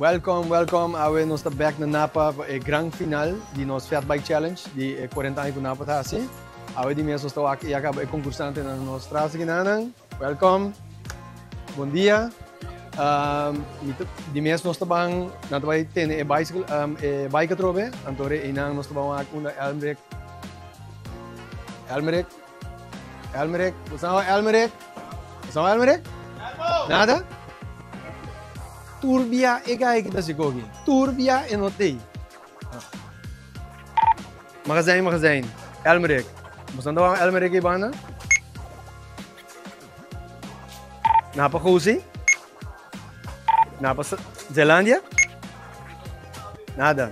welcome. Awe nós está back na Napa grand final de nosso Fat Bike Challenge de 40 anos que Napa está assim. Awe di mesmo está aqui e acaba concursante na nossa traça aqui nanang. Welcome. Bom dia. Di mesmo nós está bang na vai ter bicycle bike trobe. Antore inang nós está bang una Elmerek. Usama Elmerek? Nada? Turbia e gai kita si kogi. Turbia e notei. Magazijn. Elmerek. Musta daw ang Elmerek ibana? Napa Kusi? Napa Zelandia? Nada.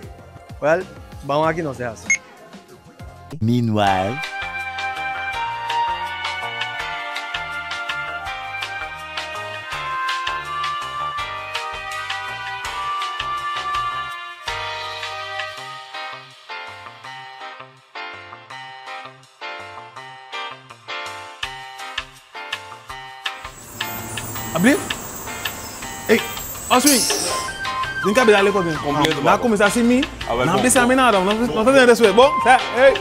Well, vamos aqui no se hace. Meanwhile, Abrir? Ei, Oswin! Din ka bidali ko din. Completo, Na babo. começar assim mim. Well, Não bom. precisa me nada, não tá tendo isso. Bom, tá? Ei.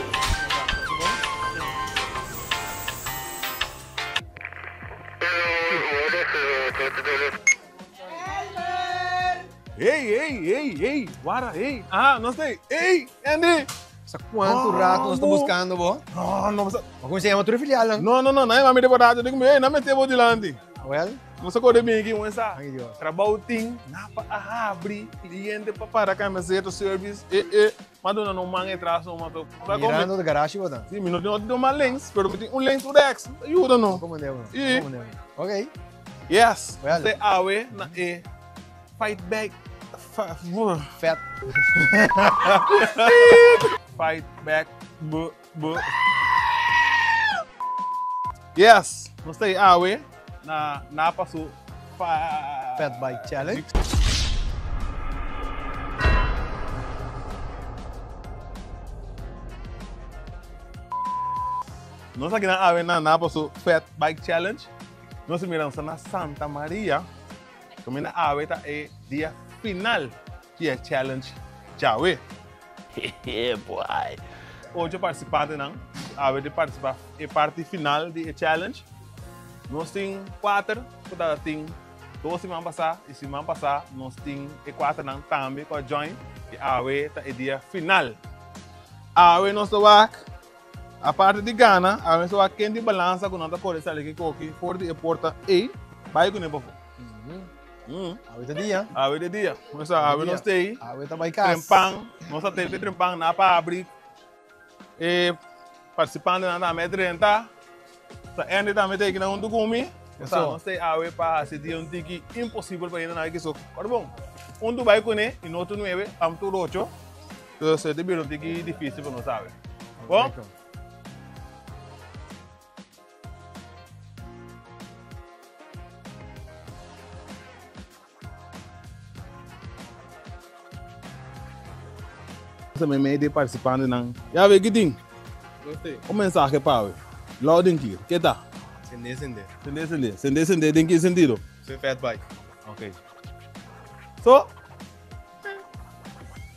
Ei, Wara, ei. Ah, não sei. Ei, Andy. Sa quanto rato nós estamos bom. buscando, bo? Não, mas... Como se chama tua filial lang? Não, não é mami de barato. Digo, ei, não me tebo de lante. Well, Não sei quando me aqui, mas Ai, Deus. trabalho tem, na para abrir, cliente para camiseta, service, madonna não manga atrás, não matou. mirando da garagem, bo? Sim, minuto não deu uma lens, pero tem um lens Rex, ajuda não. Como deu? E- Como deu? Ok. Yes, Well. você awe na fight back, Fat. fight back, Yes, você awe na passo Fat Bike Challenge. Nós aqui na AVE na passo Fat Bike Challenge. Nós miramos na Santa Maria. Também na AVE tá dia final que é Challenge Jawe. yeah, boy. Hoje participante não, AVE de participar é parte final de Challenge. Nós tem 4, cada tem 2 semanas passar e semana passar nós tem 4 não também com a join e AVE tá é dia final. AVE nós tá a parte de Ghana, a gente vai quem de balança com nada por essa aqui que for de porta e vai com nebo. Awit dia. A ver de dia, nós a ver nós tem Awit também casa. trempang, nós teve trempang na para abrir e participando na medrenta. Sa ende também tem que não do comi. Nós tem a ver para se dia tiki impossível para ir na aqui só. Ora bom, do vai com e no outro 9 am tu 8. Então se de biro tiki difícil para nós saber. Bom, também meio de participante não. Já vê que tem. Gostei. O mensagem para o loading aqui. Que tá? Sender, tem que sentido. Seu Fat Bike. Ok. So,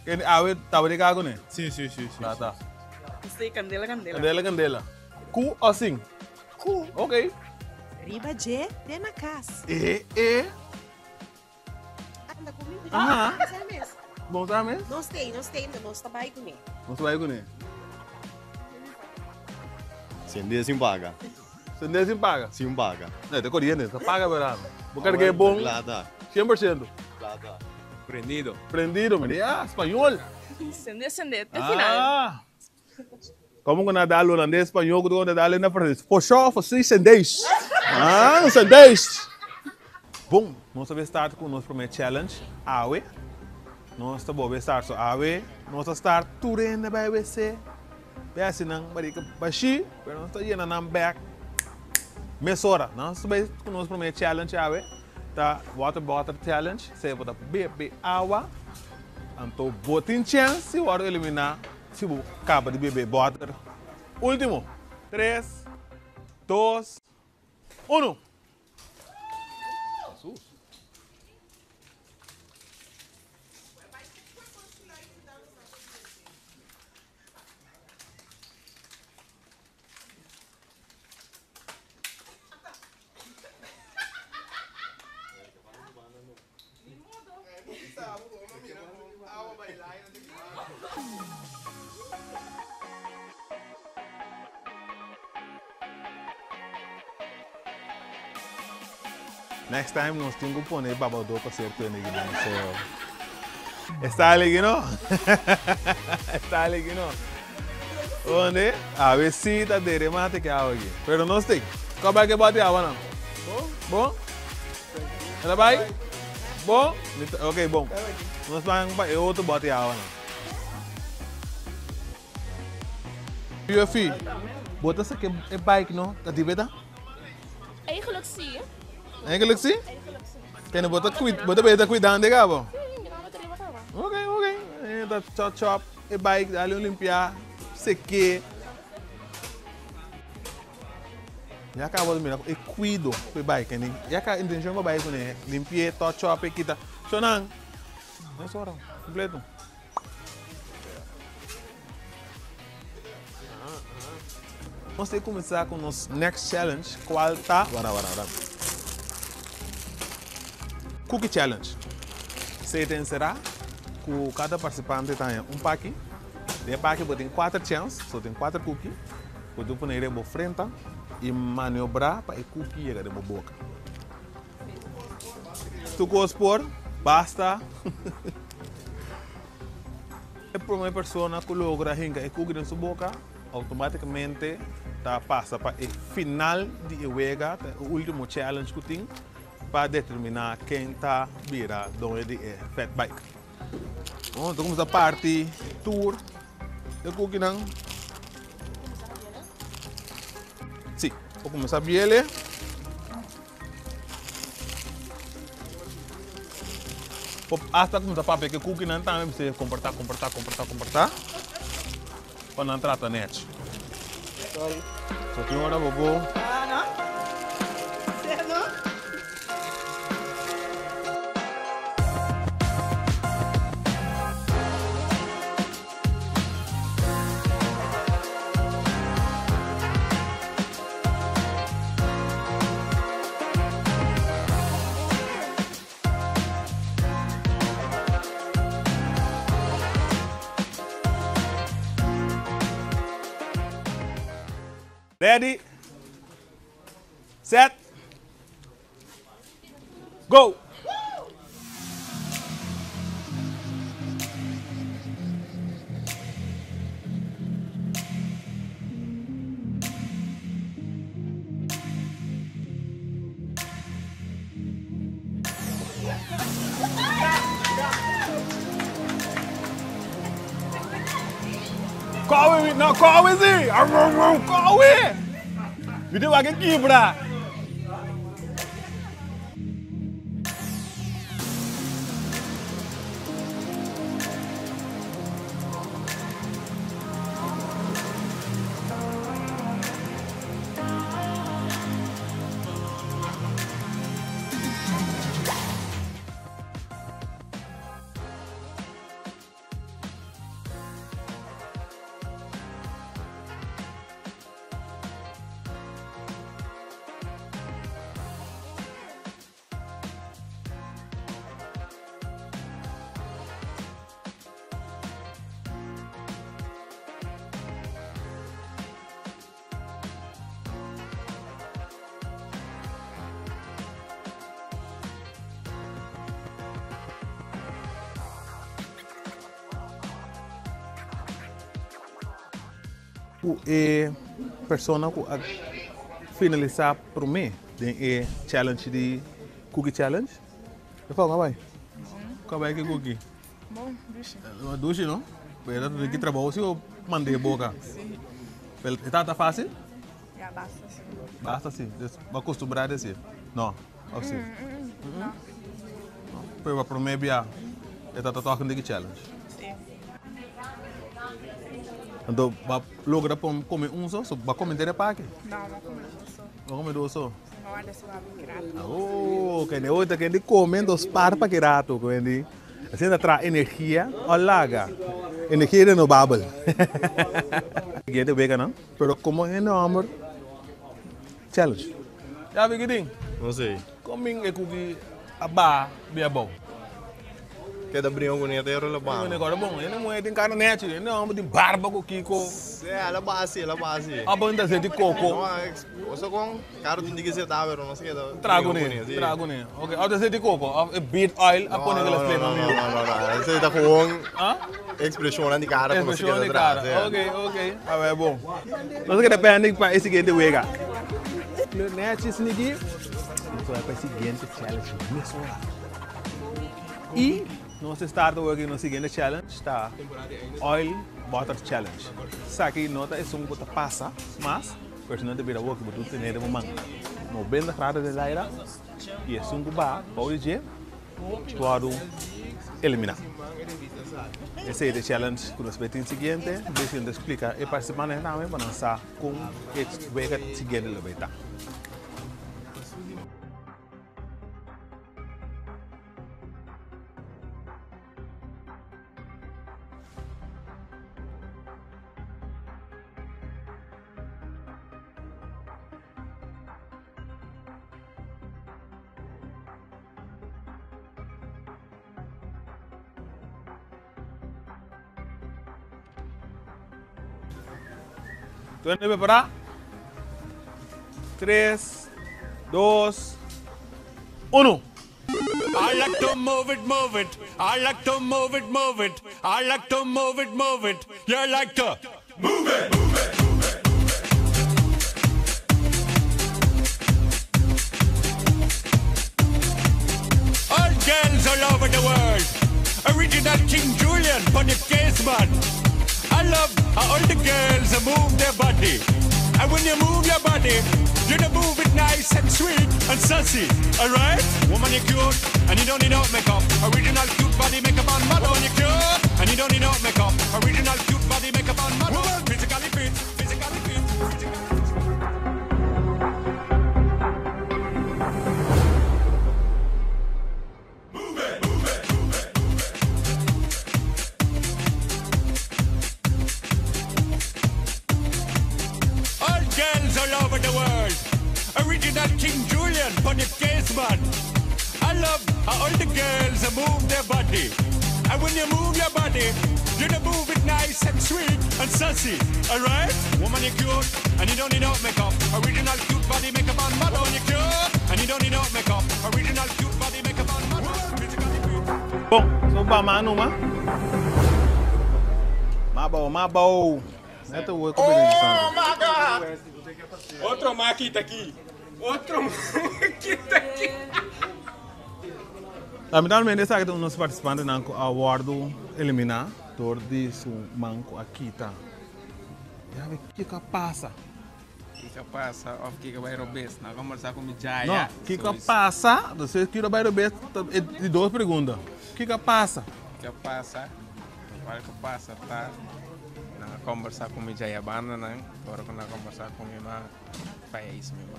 que a ver tá de cago né? Sim. Tá. Sei, candela. Candela. Cu assim. Cu. Ok. Riba J, de na casa. Anda comigo. Aham. Sério mesmo. Bom tá mesmo? Não sei, ainda não está bem comigo. Você vai com ele. Sender sem paga. Sender sem paga. Sem paga. Não, tem corrente, você paga verano. O cara que é bom, Plata. 100%. Plata. Prendido, me ah, espanhol. Acender, até final. Ah! Como que nada holandês, espanhol, que nada na francês. For sure, for 6 sendês. Ah, sendês. Bom, nós vamos start com o nosso primeiro challenge, AWE. Nós vamos start com AWE. Nós vamos start tudo na BBC. Assim não, mas que baixi, mas nós estamos indo na back. Mesora, nós vamos com o nosso primeiro challenge, AWE. Tá, water bottle challenge. Você pode beber água. Então, botem chance, o hora eliminar. Se você acaba de beber water. Último. 3, 2, 1. Next time nós temos que pôr babador para ser que ninguém está ali, não? Está ali, não? Onde? A ver se está de remate que há aqui. Pero não sei. Qual é que bate a água, não? Bom? Ela vai? Bom? Ok, bom. Nós vamos para outro bate a água, não? E o filho? Bota essa aqui é bike, não? Tá de beta? Eigenlijk zie je. Eigenlijk sim? Kaya bota beta cuidando de cabo? Ok. Tá chop, e bike, dali limpar, seque. Já acabou de mirar, e cuido com bike, né? Já acabou a intenção com bike, né? Limpar, tá chop, e quita. Sonang. Não é só, completo. Vamos ter que começar com o nosso next challenge, qual tá? Bora. Cookie Challenge. Você tem será que cada participante tem um pack. De pack tem 4 chances, só tem 4 cookies. Pode pôr ele na frente e manobrar para o cookie chegar na boca. Se tu gosta por, basta. A primeira pessoa que logra o cookie na sua boca, automaticamente passa para o final de juego, o último challenge que tem, para determinar quem está vira onde é Fat Bike. Então começa a parte tour do cookie não. Sim, vou começar a ver. Hasta começar a papel que cookie não também precisa comportar. Para não entrar na net. Só que agora vou. Ready, set, go! Corre, não, corre, sim! Corre! Me deu aqui quebra! E persona que finalizar por mim de challenge de cookie challenge. Eu falo, vai. Qual é que cookie? Bom, duche. Duche, não? Pero tu tem que trabalhar se eu mandei boca. Sim. Tá fácil? Já basta sim. Basta sim. Vai acostumar a assim. Não. Assim. Não. Pero para mim é tá talking de challenge. Sim. Então, vai lograr comer só, vai comer de pack. Não comer só. Vai comer dois só. Não guarda esse lado grato. Oh, que outra que comendo os par para que rato, que assim traz energia ao laga. Energia renovável. Que é vegana, não? Pero como é enorme challenge. Já vi que tem? Não sei. Coming é cookie aba bem bom. Que da brinco com ele é O relevante. negócio é bom, ele não é de carne net, ele não é de barba com Kiko. É, ela base, ela base. A banda de coco. Não, você com cara de que você tá, pero não sei que. Trago ne. Ok, a de coco, a beet oil, a pôr naquela flema. Não. Você tá com Ah? expressão de cara, como você Expressão quer de atrás. cara. Ok. Ah, é bom. Nós queremos depender para esse seguinte wega. Net isso aqui. Então é para esse seguinte challenge. E nós estamos aqui no seguinte challenge, está Oil Butter Challenge. Isso aqui nota é um pouco passa, mas personal de vida work betul tener de mamang. No benda rada de laira e é um ba pode dizer tuado eliminar. Esse é o challenge que nós vamos seguinte, deixa eu explicar e participante também para lançar com esse wega seguinte lo vai estar. ¿Tú estás preparado? 3, 2, 1. I like to move it. I like to move it. I like to move it. You like to move it. All girls all over the world. Original King Julian, Bonnie Caseman. I love how all the girls move their body. And when you move your body, you know move it nice and sweet and sassy. Alright? Woman, you're cute and you don't need no makeup. Original cute body makeup on model. Woman, you're cute and you don't need no makeup. Original cute body makeup on model. Physically fit, physically fit, physically fit. All over the world. Original King Julian, Bonnie Caseman. I love how all the girls move their body. And when you move your body, you know move it nice and sweet and sassy. Alright? Woman, you're cute and you don't need no makeup. Original cute body makeup on model. Woman, you're cute and you don't need no makeup. Original cute body makeup on model. Physically fit. Bom, so ba mano ma? Mabaw. Ito wo ko Oh my God! Outro maquita aqui. Outro maquita aqui. Lamentablemente, essa aqui é um dos participantes não awardo eliminar por de su manco aqui tá. Já vê que passa. O que passa? O que vai robes? Na conversar com o Jaya. Não, que passa? Você que vai rober de duas perguntas. O que passa? O que passa? O que passa tá? Na conversar com o Jaya banda, né? Agora que na conversar com o meu país mesmo.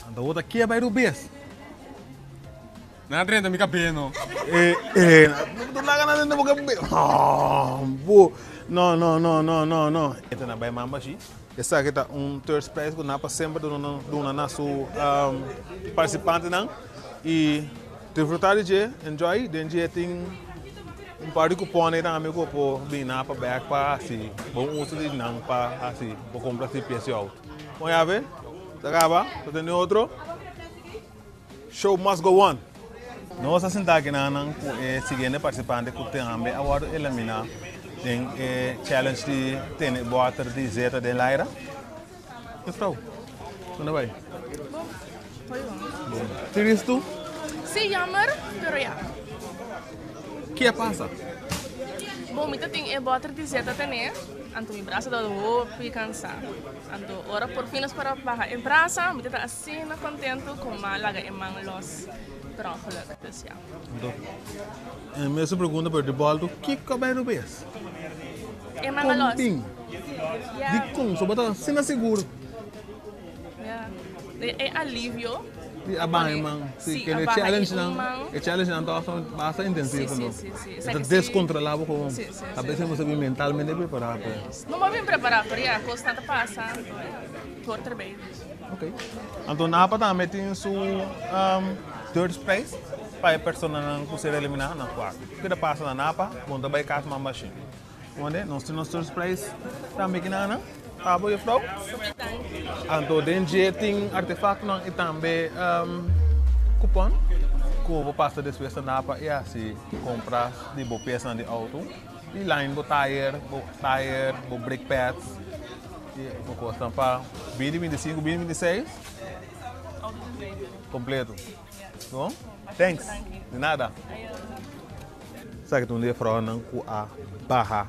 Anda outra aqui vai rober. Não adianta me cabelo. Não dá nada de boca. Não. Esta na vai mamba aqui. Essa aqui tá third prize que napa sempre do nosso participante não. E desfrutar de enjoy, dengue tem par de cupom aí também que eu vim napa back para assim, bom uso de não para assim, vou comprar esse preço alto. Vamos já ver? Acaba? Tem outro? Show must go on. Nós assim aqui na seguinte participante que tem também agora eliminar tem challenge de tem water de zeta de Laira. Então, onde vai? Foi bom. Tienes tu? Sí, jammer, pero ja. Que passa? Bom, muita tem é botar de zeta também. Anto mi braço do roupa e cansar. Anto ora por finas para baixar. Em braço, muita tá assim, na contento com malaga e manglos. Troncola especial. A minha pergunta para o bolo, o que vai no bes? E manglos. Bing. De com, só botar sem seguro. É alívio. A bem, man. Se que challenge não tá bastante intensivo, não. Está descontrolado com. A vezes você vem mentalmente preparado. Não vou me preparar para já, constante passa. Por trabalho. Ok. Então, na também tem sua third prize. para a pessoa não ser eliminada na quarta. O que passa na napa, bom também caso uma machine. Onde nós temos surpresa também que não, tá bom, Frau? Então, dentro tem artefato não e também cupom. Como passa depois da napa e assim comprar de boa peça de auto. E line, bo tire, bo brake pads. E bo custa para 2025, 2026. Completo. Bom? Thanks. De nada. Sabe que tu não Frau não com a barra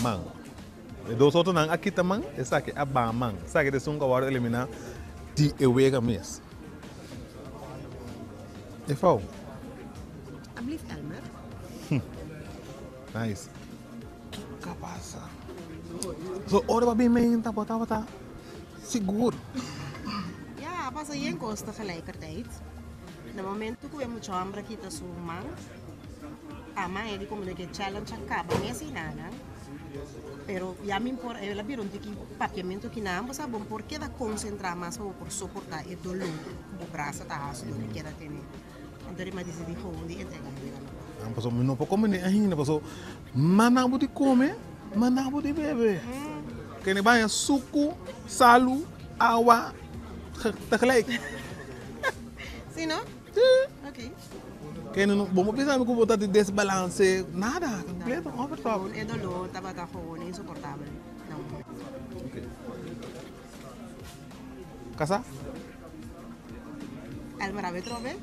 man. E dois outros não aqui também, essa aqui é a barra man. Sabe que eles são agora eliminar de ewega mesmo. E Frau? Alsjeblieft, Elmer. Nice. Que passa? So, ora vai bem men, tá seguro. Ja, was je kost tegelijkertijd. De moment que we moeten ambra kita sumang, ama ele como de que challenge acaba nesse nada. Pero ya me importa, eu la vieron que papiamento que não, você sabe por que da concentrar mais por suportar o dolor, o braço tá raso do que era ter. Então ele me disse de onde entregar. Não passou não pouco men ainda passou. Manabo de comer, manabo de beber. Que nem vai suco, salo, água, tegelijk. Sim, não? Sim. Ok. Que não vamos pensar que botar de desbalance, nada, completo, overtop. O dolor estava insuportável. Não. Okay. Casa? Elmer, a ver, trove?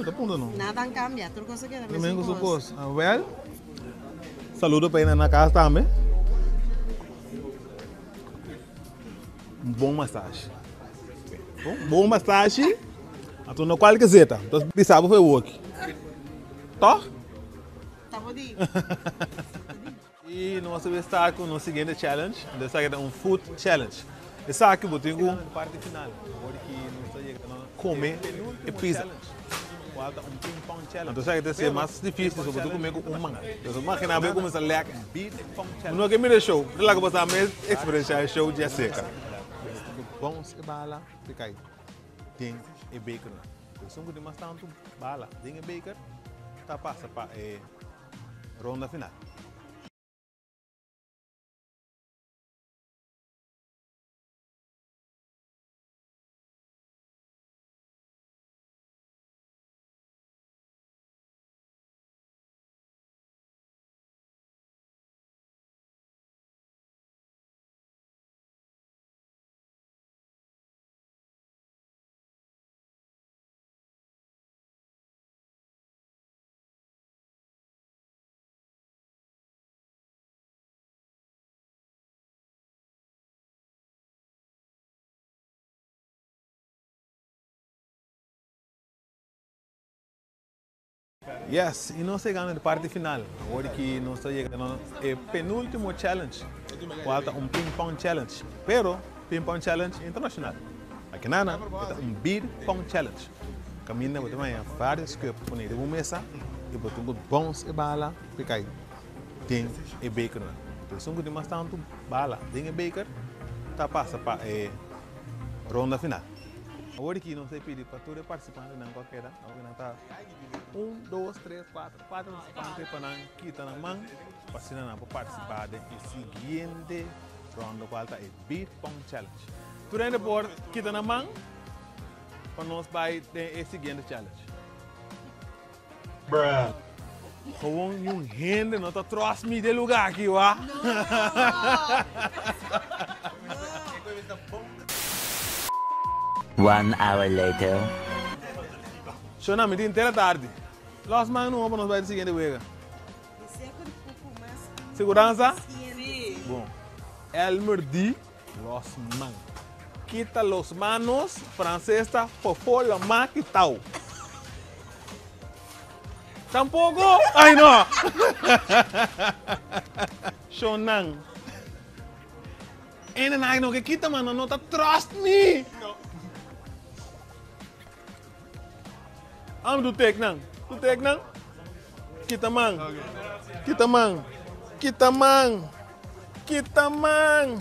Tá ponto não. Nada cambia, tudo coisa que Domingo supos. Well, saludo para ir na casa também. Bom massagem. Bom massagem. Então não qual que zeta. Então de sábado foi work. Tá? Tá bom dia. E nós vamos estar com o seguinte challenge. Dessa aqui é um food challenge. Essa aqui eu tenho a parte final. Agora que nós estamos chegando a comer e pizza. Falta um ping-pong challenge. Então, isso vai ser mais difícil, sobretudo comer com uma manga. Então, máquina ver como se leca. Não que me deixou. Lá que você também experiência show de seca. Bons e bala, fica aí. Tem e bacon. Então, se não mais tanto bala, tem e bacon, tá passa para a ronda final. Yes, e nós chegamos na parte final. Agora que nós estamos chegando no penúltimo challenge. Falta um ping-pong challenge. Pero, ping-pong challenge internacional. Aqui na Ana, é um beer pong challenge. Caminha, você vai vários que põe de uma mesa e botar bons e bala, fica aí. Tem e bacon. Então, se não mais tanto bala, tem e bacon, tá passa para a ronda final. Agora que não se pede para todos os participantes não qualquer, não tá 1, 2, 3, 4 participantes para não quitar na mão, para não participar da seguinte ronda qual é Beat Pong Challenge. Tu ainda por quitar na mão, para nós vai ter a seguinte challenge. Bruh. Gewoon yung hindi no, trust me de lugar aqui, ó. 1 hour later. Shona, me inteira tarde. Los man não vamos vai seguinte wega. Segurança? Sim. Bom. Elmer D. Los man. Quita los manos, francesa, popola, maquitao. Tampoco? Ay, no. Shonan. En ay, no, que quita, mano, no te trust me. No. Do take nang. Do take nang. Kita mang. Kita mang. Kita mang. Kita mang.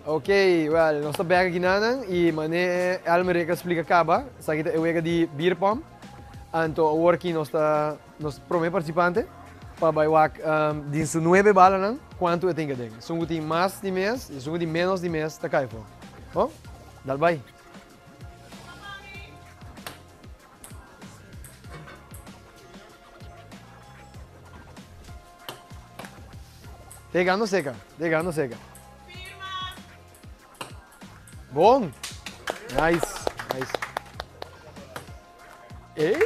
Ok, well, nós estamos aqui nanan e mané Almereca explica acaba, sa kita ewega di beer pump. Anto working nós primeiro participante para baiwak din su 9 bala nan quanto eu tenho que ter. Sungu tem mais de mês e sungu tem menos de mês tá cai fo. Oh, dal bai. Pegando seca, pegando seca. Bom. Nice, nice. Ei!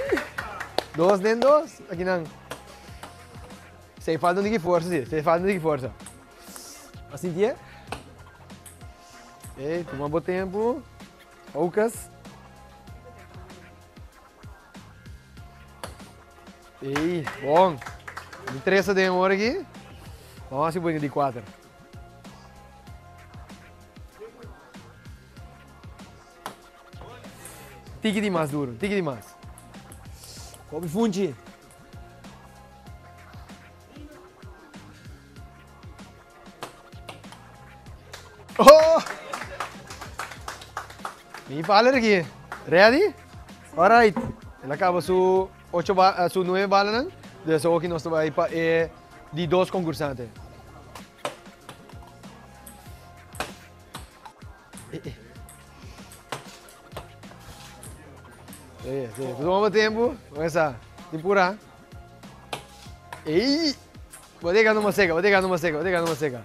2 nem 2. Aqui não. Sem falta de força, sim. Sem falta de força. Assim que é? Ei, toma um bom tempo. Focus. Ei, bom. De 3 de hora aqui. Vamos assim um pouquinho de 4. Tique de mais duro, tique de mais. Come funde. Oh! Me fala aqui. Ready? Alright. Ela acaba su 9 balas, de so que nós vai para de 2 concursantes. Sí, toma tempo, começa a temporar. Ei! Vou pegar numa seca, vou pegar numa seca, vou pegar numa seca.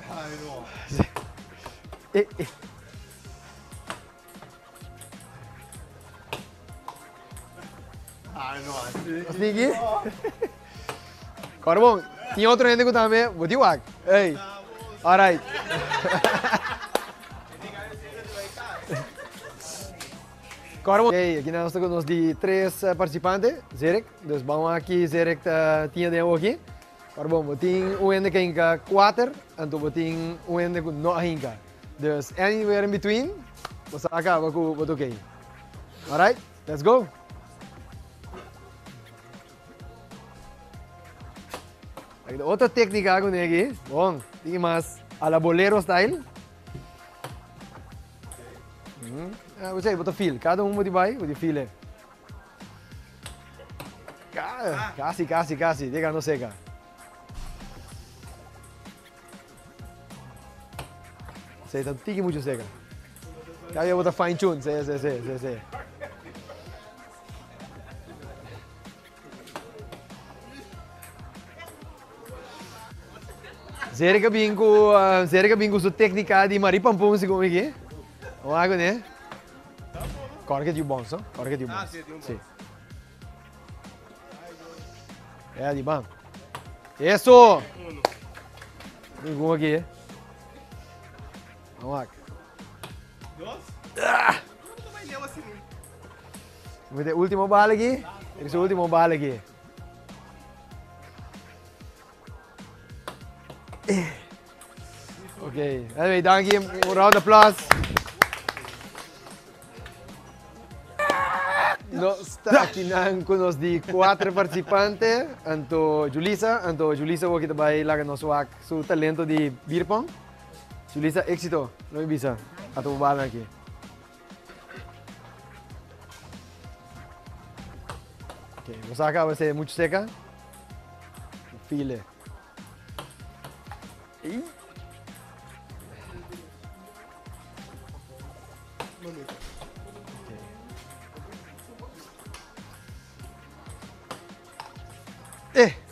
Ai, não. Ai, não. Assim aqui? Agora bom, tinha outro gente que também, vou te wag. Ei! Alright. Ok, aqui nós temos de 3 participantes, Zerek. Dus vamos aqui, Zerek tinha de aqui. Agora bom, tem ende que inca 4, então tem ende que não inca. Dus anywhere in between, você acaba com o ok. Alright, let's go. Aqui outra técnica com aqui. Bom, tem mais a la bolero style. Você bota feel, cada um de vai, de feel. Casi, diga não seca. Você tá tique muito seca. Aí eu bota fine tune, sei. Zerika bingo su técnica de maripampum se como aqui. Vamos lá, né? Corre de bom, só? Corre de bom. Sim. É de bom. Isso! Bingo aqui. Vamos lá. Vamos ter último bala aqui. Esse é o último bala aqui. Ok, anyway, dank je. Een round of applause. Nós estamos aqui com os de 4 participantes. Anto Julissa aqui também lá no seu talento de beer pong. Julissa, éxito. Não me bisa. Ato bala aqui. Ok, você acaba de ser muito seca. File.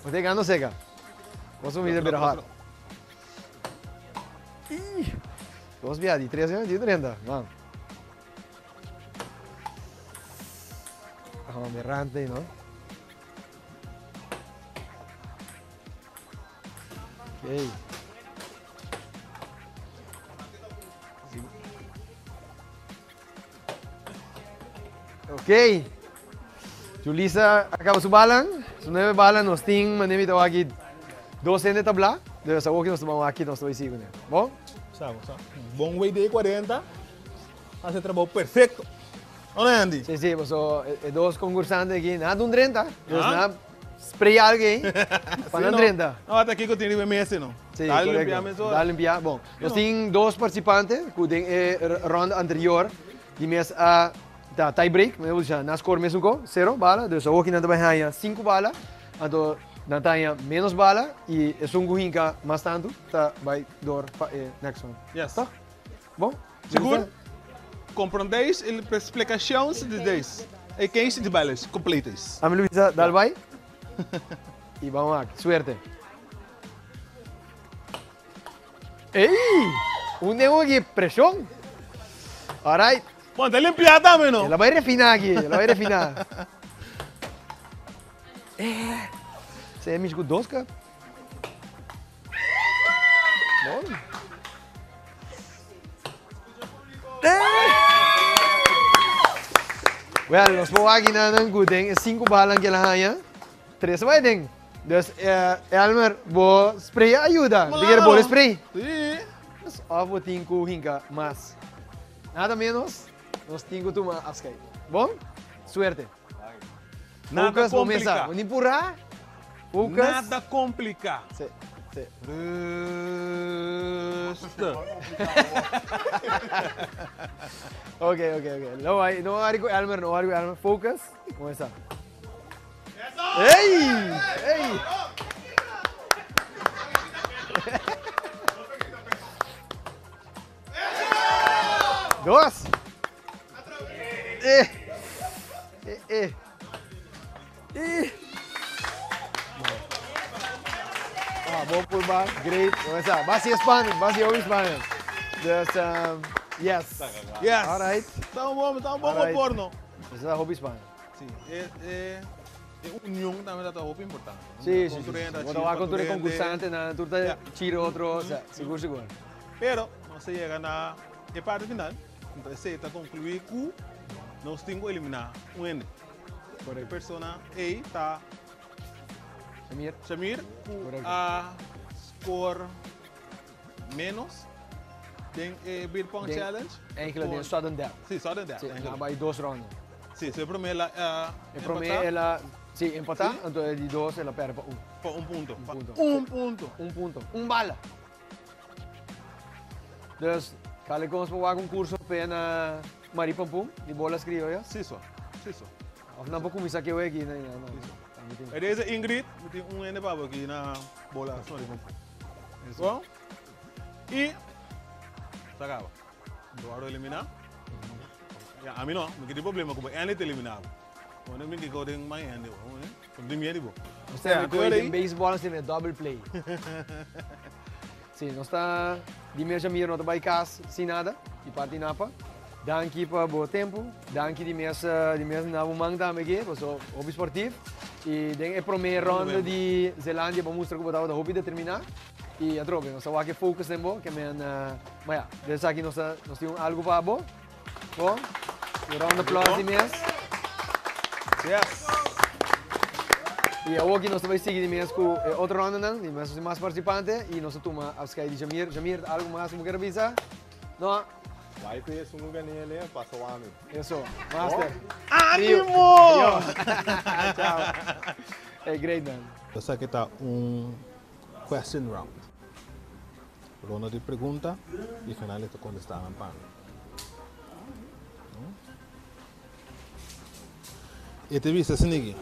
Vou pegando seca. Vou sumir de hot. Vamos viar de 3 de 30. Vamos. Vamos berrante, não? Ok. Ok. Julissa acaba su balan. Su 9 balan nos ting manemi tawa aqui 2 de tabla. De sa woki nos tomamos aqui nos 2 segundos. Bom? Sabe. Bom way de 40. Hace trabalho perfeito. Onde Andy? Sim, so 2 concursantes aqui, nada 30. Dus na spray alguém para Sim, não renda. Não, até aqui que eu tenho que Messi, não. Sim, Dá correcto. limpiar mesmo. Dá limpiar. Bom, nós temos dois participantes que tem ronda anterior. De mês a tie break, mas já na score mesmo com 0 bala. Dus ook in de bij 5 bala. Então, na tenha menos bala e é um guinca mais tanto, tá vai door next one. Yes. Tá? Bom? Seguro? Compreendéis a explicação de 10. E 15 de balas completas. A Luisa, dal vai. E vamos lá, suerte. Ei! Negócio aqui, pressão. Alright. Bom, tá limpiado também, não? Ela vai refinar aqui, ela vai refinar. Você é amigo dosca? Bom. Well, nós vamos aqui na Gudeng, 5 balas que ela ganha, 3 vai deng. Dus Elmer, vou spray ajuda. Diga bom spray. Sim. Só vou ter que hinca, mas nada menos, nós temos que tomar ascai. Bom? Suerte. Nada Focus, vamos começar. complicar. Vamos empurrar. Focus. Nada complicar. Sim, sim. Ok. Não vai com Elmer, não vai com Elmer. Focus. Começar. Ei! 2. Bom pullback, great. Começar. Basi Spanish, basi Spanish. Dus, yes. Yes. Alright. Tá bom Alright. porno. Dus dat hobby Spanish. Sim, é união também está muito importante. Sim. Concorrente, Quando vai com concorrente. concursante, na turta tira outro, seguro. Pero, nós chega na parte final, então esse está concluir que nós temos que eliminar um N. Por a pessoa A está Shamir, a score menos, tem beer pong challenge. Eigenlijk den só dan 10. Sim, só de 10. Sim, na bij 2 rondas. Sim, se primeiro E para mim ela, sim, empatar, Sim. então de 2 ela perde para 1. para um ponto. ponto. Bala. Dus, kali ko mas mawa kong kurso pa na Maripampum, di bolas criollas. Sim, só. Of na ba kumisa kiyo eki na ano. É desse Ingrid, tem N para aqui na bola. Bom? E sacava. Agora eliminar. A mim não tem problema com N eliminar. Quando me digo tem mais N, como de medo. Você é coisa em beisebol, você vê double play. Sim, nós está de mesmo mir não vai casa sem nada, e parte napa. Danke para bom tempo, danke de mesmo na mão também aqui, porque hobby esportivo. E tem a primeira ronda de Zelândia para mostrar como estava o hobby de terminar. E a troca, nós estamos aqui focus tempo, que men, mas ja, desse aqui nós temos algo para bom. Bom, e round of applause de mês. Yes. E aqui nós vamos seguir de mês com outra ronda, não? De mês mais participantes e nós tomamos a escolha de Jamir. Jamir, algo mais que quer avisar? Não? Vai conhecer um ganhei ali, passa o ano. Isso, master. Ánimo! Tchau. Hey, great man. Essa aqui está question round. Ronda de pergunta e final está contestar na pan. E te viste assim aqui.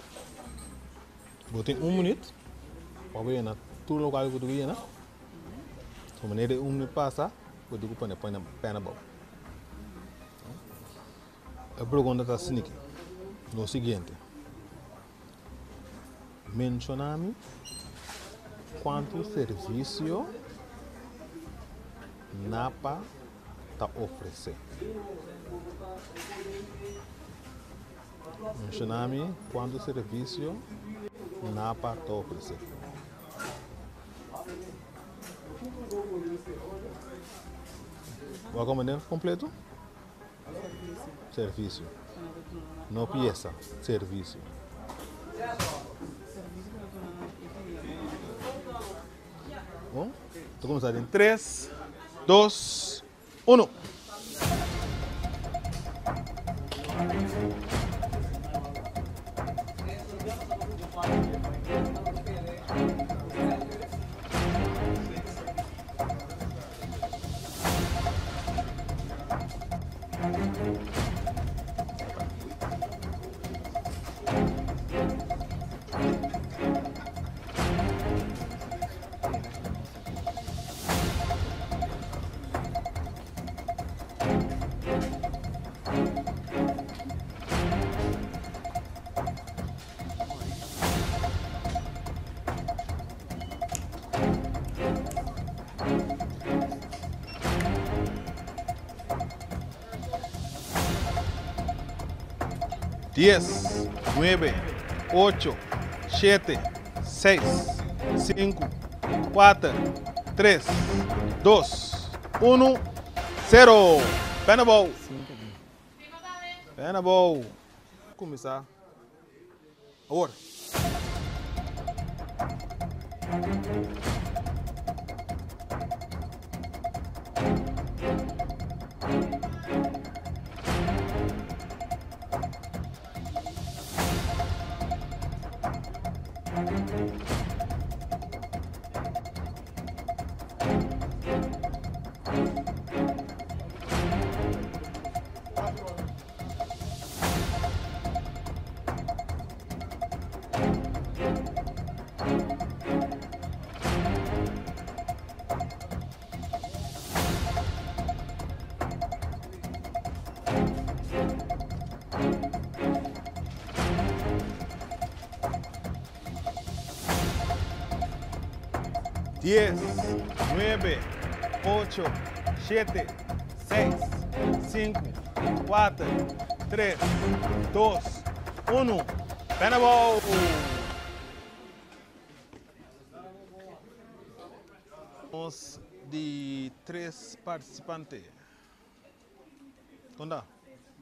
Botei minuto. Para ver na tu local que tu ia, né? Se maneira minuto passa, eu digo põe na pena boa. A pergunta está assim aqui. No seguinte. Mencioname quanto serviço Napa está oferecendo. Mencioname quanto serviço Napa está oferecendo. Vai comandar completo? Serviço. Não peça, serviço. Bom, estou começando em 3, 2, 1. 10, 9, 8, 7, 6, 5, 4, 3, 2, 1, 0. Penabol. Penabol. Começar. Agora. Diez, 9, 8, 7, 6, 5, 4, 3, 2, 1. Penabol. Os de 3 participantes. ¿Cómo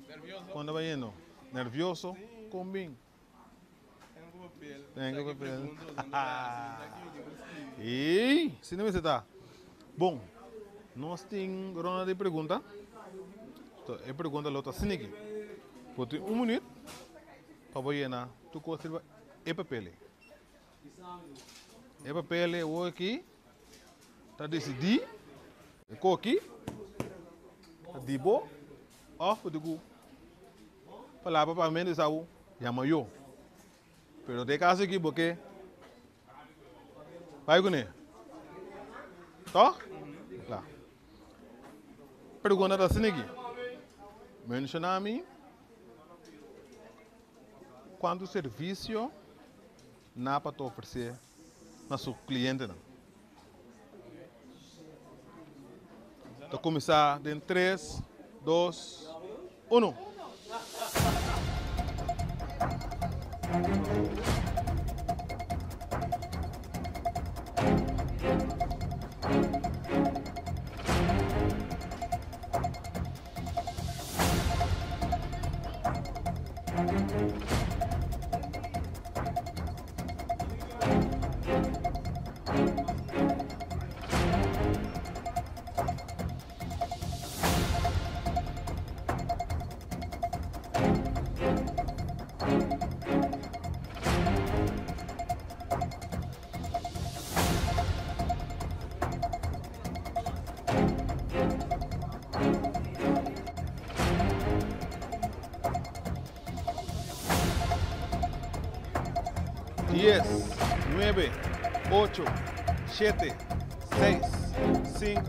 nervioso. ¿Cómo va yendo? Nervioso. Con bien. Tengo papel. E se não está bom, nós temos ronda de pergunta. A pergunta é outra assim aqui. Por 1 minuto para você na tu conserva e papel. E papel é o aqui. Tá decidir. E co aqui. De bo off de go. Palavra para mim essa o chama eu. Pero de caso aqui porque vai com ele. Tá? Lá. Pergunta assim aqui. Menciona a mim quanto serviço na para te oferecer na seu cliente. Então começar em 3, 2, 1. Diez, 9, 8, 7, 6, 5,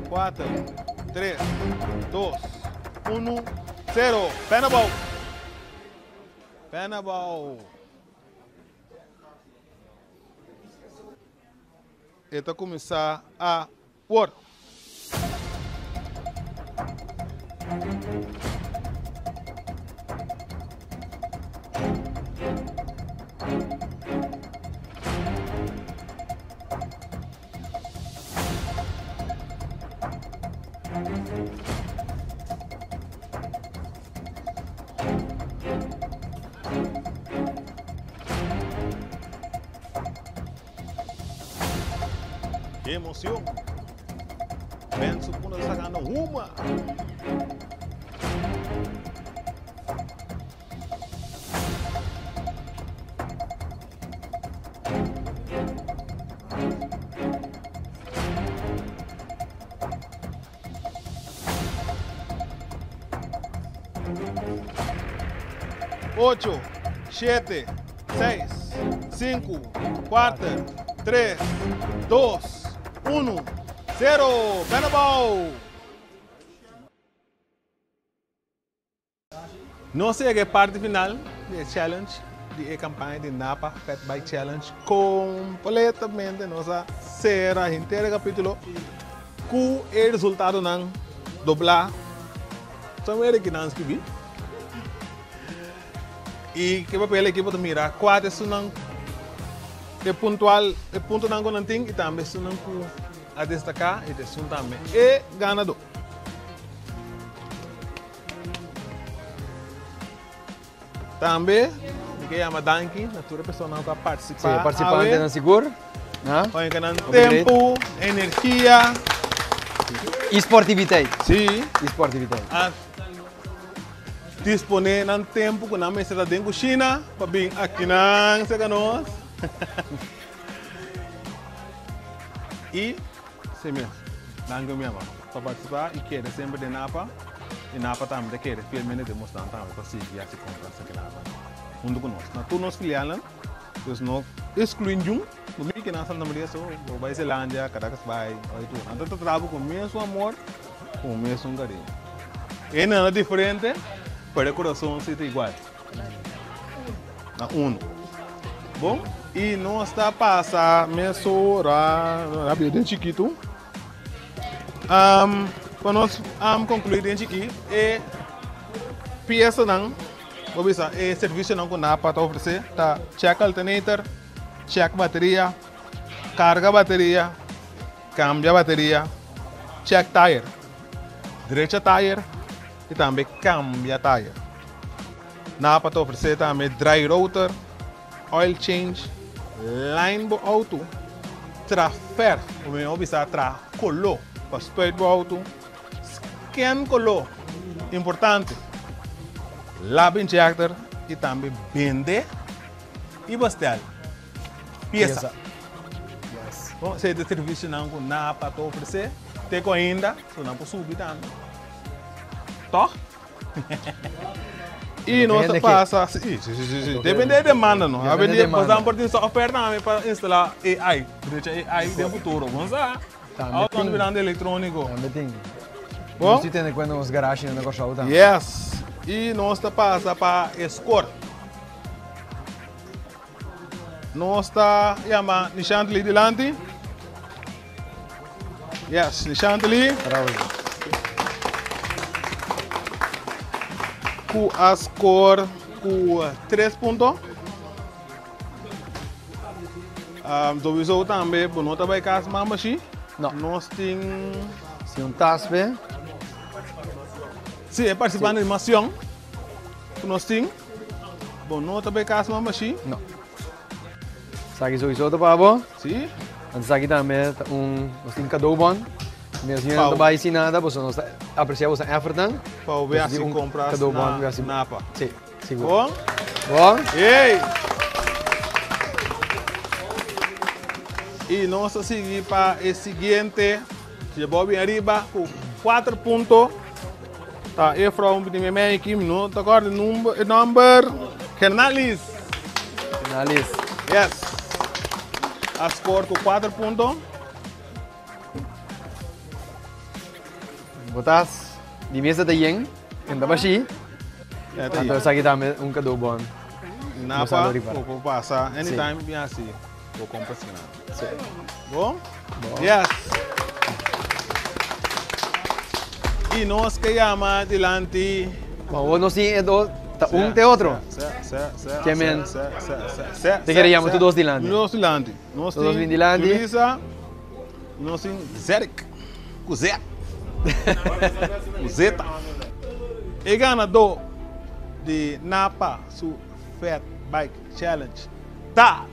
4, 3, 2, 1, 0. Penabol. Penabol. Então começar a word. Que emoção! Penso que nós sacando uma. Ocho, 7, 6, 5, 4, 3, 2, 1, 0. Penabol. Não sei a parte final do challenge, da campanha de Napa Fat Bike Challenge, completamente nossa será inteira capítulo com o resultado não doblar. Só que não escrevi. E que papel a equipe mira, 4 sunang é pontual, é ponto não com ting e também sunang com a destacar e sun também é ganador. Também que chama Danki, natura pessoa não está participando. Sim, participante na seguro. Olha que não tempo, energia. Esportividade. Sim. Esportividade. Disponer no tempo que não me está dentro da China para vir aqui não chega nós. E sim mesmo, não mesmo para participar e querer sempre de Napa e Napa também querer filme de mostrar também para seguir assim comprar essa Napa. Junto conosco. Na todos os filiais, nós não excluímos um, no meio que nós estamos na só, vai Zelândia, Caracas vai, então eu trabalho com o mesmo amor, com o mesmo carinho. E não é diferente, para o coração ser igual. Na Bom, e nós está passando mesmo rápido, chiquito. Para nós concluir dentro aqui, é peça não. Obisa, é serviço não com nada para oferecer, tá? Check alternator, check bateria, carga bateria, cambia bateria, check tire, direita tire e também cambia tire. Nada para oferecer também dry rotor, oil change, line do auto, trafer, o meu obisa tra color, para speed do auto, scan color, importante. Lab injector e também vende e bastel. Peça. Yes. Bom, se é de serviço não com nada para oferecer, tem ainda, se não posso subir também. Tó? E nós passa, depende da demanda, não? A vender, por exemplo, tem só oferta para instalar AI, deixa AI no futuro, vamos lá. Auto virando eletrônico. Também tem. Bom? Você tem quando os garagens no negócio também. Yes. E nós passa para score. Nós chama Nishantli delante. Yes, Nishantli. Com a score com 3 pontos. Doviso também, por nota vai casa mamachi. Não. Nós tem. Se task bem. Sim, é participando de animação. Nós temos. Bom, não também caso uma machine? Não. Sabe isso que para bom? Sim. Antes aqui também nós temos cada bom. Mesmo não vai ensinar nada, você não aprecia você Everton. Para ver assim comprar na Napa. Sim, seguro. Bom? Bom? Ei! E nós seguimos para o seguinte. Chegou bem arriba com 4 pontos. Tá, eu from the aqui, minuto agora number Kernalis. Kernalis. Yes. A score com 4 pontos. Botas di mesa da Yang, ainda baixi. Então essa aqui também cado bom. Napa, vou passar anytime bem assim. Vou comprar assim. Bom? Yes. E nós que chama delante. Bom, nós temos de outro. Que men. Te queríamos todos delante. Nós delante. Nós todos delante. Luisa. Nós tem Zerek. Cuzé. Cuzeta. E ganador de Napa su Fat Bike Challenge. Tá.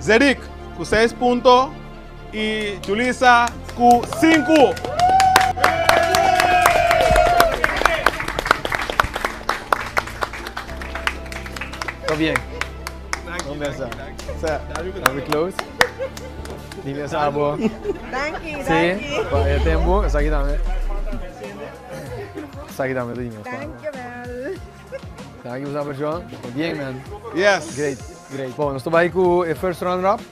Zerik com 6 pontos e Julissa com 5. Está bien. Conversa. Are we close? Dime essa boa. Thank you, Sim, vai tempo. Essa aqui também. Essa aqui também, dime. Thank you, man. Thank you, Mr. John. Bien, man. Yes. Great. Bom, nós estamos aí com o first round-up.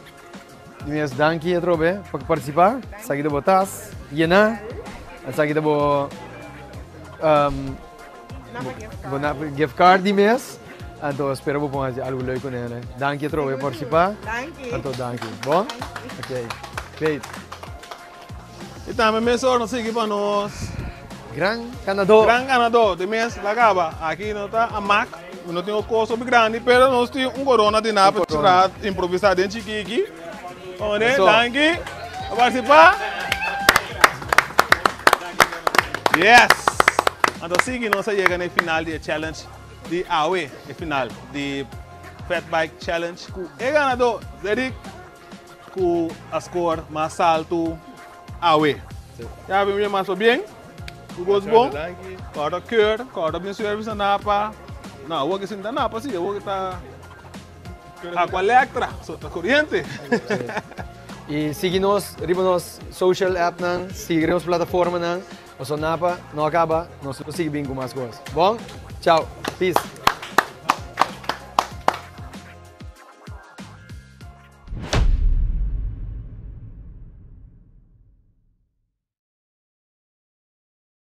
Dime danke, Trobe, para participar. Essa aqui do tas, Yena. Essa aqui do gift card de mês. Então, espero que você fazer algo leuk com ele. Dank je trouwens por participar. Dank je. Então, dank je. Bom? Ok. Feito. Então, meu senhor, não sei para nós. Gran Canadá. Gran Canadá, de mês, acaba. Aqui não está a MAC, não tem o custo grande, mas nós temos corona de napa para improvisar dentro de aqui. Onde, dank je. Para participar. Yes! Então, seguindo, nós chegamos no final do challenge de AWE, no final do Fat Bike Challenge. O ganhador, Zeric, com a score mais alto AWE. Já vimos mais bem? O gosto bom? Cada cor, cada minha serviço na Napa. Não, o que se na Napa, sim, o que está. Aqua Electra, sota corriente. E siga-nos, riba-nos social app, siga-nos plataforma, o Napa não acaba, nós seguimos com mais coisas. Bom? Tchau. Peace.